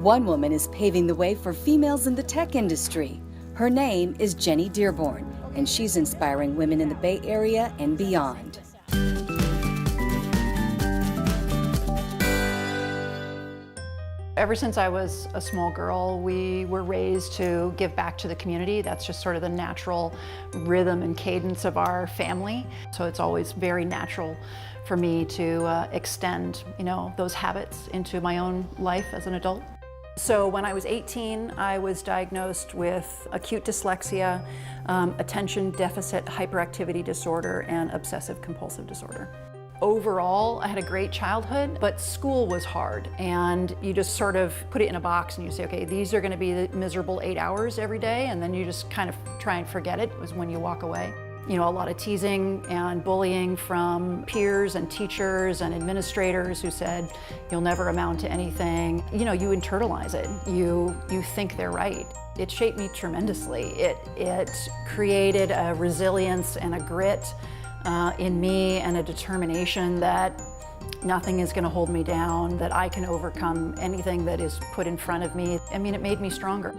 One woman is paving the way for females in the tech industry. Her name is Jenny Dearborn, and she's inspiring women in the Bay Area and beyond. Ever since I was a small girl, we were raised to give back to the community. That's just sort of the natural rhythm and cadence of our family. So it's always very natural for me to extend, those habits into my own life as an adult. So when I was 18, I was diagnosed with acute dyslexia, attention deficit hyperactivity disorder, and obsessive compulsive disorder. Overall, I had a great childhood, but school was hard, and you just sort of put it in a box and you say, okay, these are going to be the miserable 8 hours every day, and then you just kind of try and forget it was when you walk away. A lot of teasing and bullying from peers and teachers and administrators who said, you'll never amount to anything. You internalize it. You think they're right. It shaped me tremendously. It created a resilience and a grit in me and a determination that nothing is going to hold me down, that I can overcome anything that is put in front of me. It made me stronger.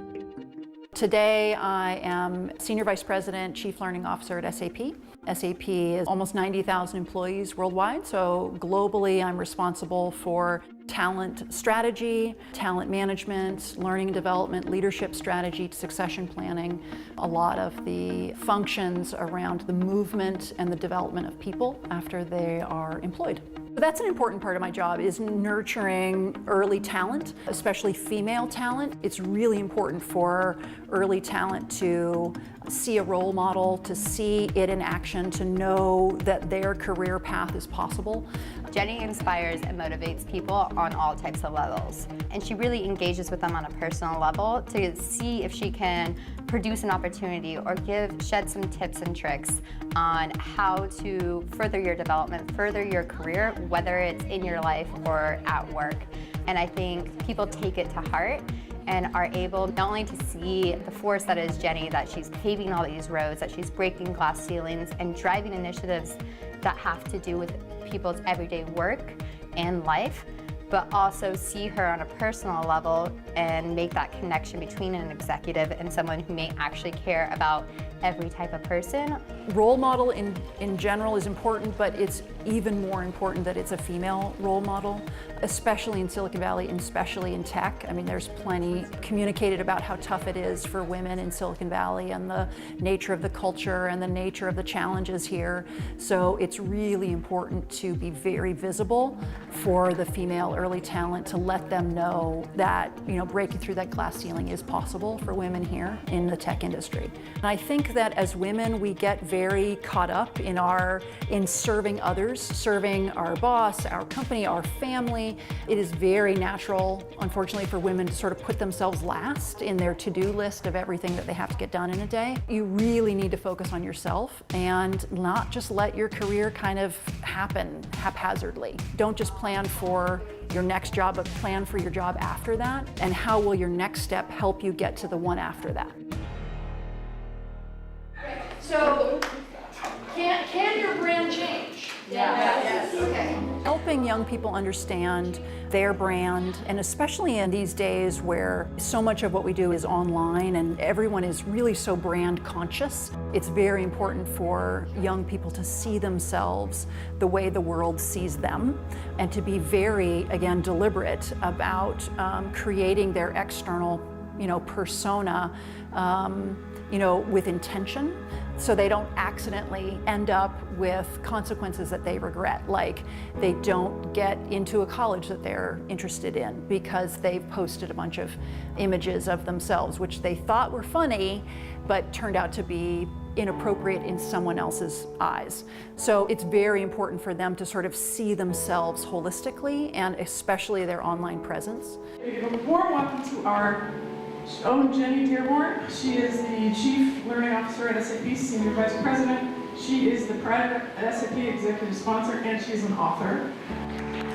Today, I am Senior Vice President, Chief Learning Officer at SAP. SAP is almost 90,000 employees worldwide, so globally I'm responsible for talent strategy, talent management, learning and development, leadership strategy, succession planning, a lot of the functions around the movement and the development of people after they are employed. That's an important part of my job, is nurturing early talent, especially female talent. It's really important for early talent to see a role model, to see it in action, to know that their career path is possible. Jenny inspires and motivates people on all types of levels, and she really engages with them on a personal level to see if she can produce an opportunity or shed some tips and tricks on how to further your development, further your career, whether it's in your life or at work. And I think people take it to heart and are able not only to see the force that is Jenny, that she's paving all these roads, that she's breaking glass ceilings and driving initiatives that have to do with people's everyday work and life, but also see her on a personal level and make that connection between an executive and someone who may actually care about every type of person. Role model in general is important, but it's even more important that it's a female role model, especially in Silicon Valley and especially in tech. There's plenty communicated about how tough it is for women in Silicon Valley and the nature of the culture and the nature of the challenges here. So it's really important to be very visible for the female early talent, to let them know that breaking through that glass ceiling is possible for women here in the tech industry. And I think that as women, we get very caught up in serving others, serving our boss, our company, our family. It is very natural, unfortunately, for women to sort of put themselves last in their to-do list of everything that they have to get done in a day. You really need to focus on yourself and not just let your career kind of happen haphazardly. Don't just plan for your next job, but plan for your job after that, and how will your next step help you get to the one after that. So, can your brand change? Yeah. Yes. Okay. Helping young people understand their brand, and especially in these days where so much of what we do is online and everyone is really so brand conscious, it's very important for young people to see themselves the way the world sees them, and to be very, again, deliberate about creating their external, persona, with intention, so they don't accidentally end up with consequences that they regret, like they don't get into a college that they're interested in because they've posted a bunch of images of themselves which they thought were funny but turned out to be inappropriate in someone else's eyes. So it's very important for them to sort of see themselves holistically, and especially their online presence. A warm welcome to our own Jenny Dearborn. She is the Chief Learning Officer at SAP, Senior Vice President. She is the President at SAP Executive Sponsor, and she's an author.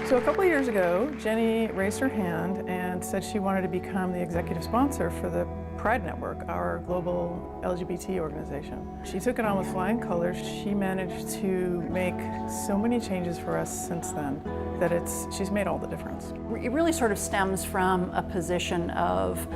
So a couple of years ago, Jenny raised her hand and said she wanted to become the Executive Sponsor for the Pride Network, our global LGBT organization. She took it on with flying colors. She managed to make so many changes for us since then that she's made all the difference. It really sort of stems from a position of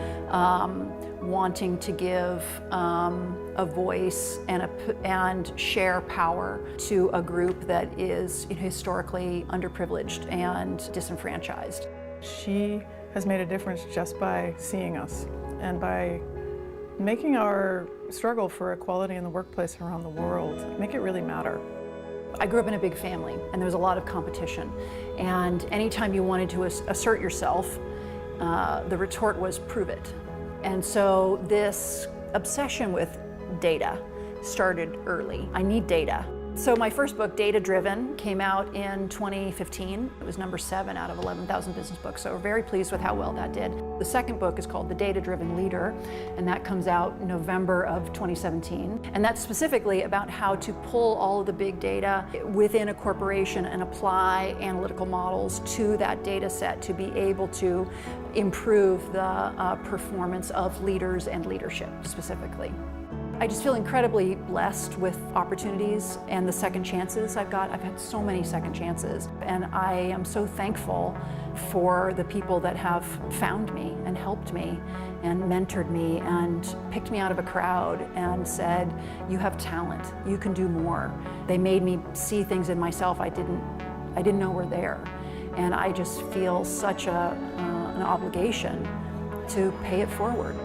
wanting to give a voice and share power to a group that is historically underprivileged and disenfranchised. She has made a difference just by seeing us and by making our struggle for equality in the workplace around the world, make it really matter. I grew up in a big family, and there was a lot of competition. And anytime you wanted to assert yourself, the retort was prove it. And so this obsession with data started early. I need data. So my first book, Data Driven, came out in 2015. It was number 7 out of 11,000 business books, so we're very pleased with how well that did. The second book is called The Data Driven Leader, and that comes out November of 2017. And that's specifically about how to pull all of the big data within a corporation and apply analytical models to that data set to be able to improve the performance of leaders and leadership specifically. I just feel incredibly blessed with opportunities and the second chances I've got. I've had so many second chances, and I am so thankful for the people that have found me and helped me and mentored me and picked me out of a crowd and said, you have talent, you can do more. They made me see things in myself I didn't know were there. And I just feel such an obligation to pay it forward.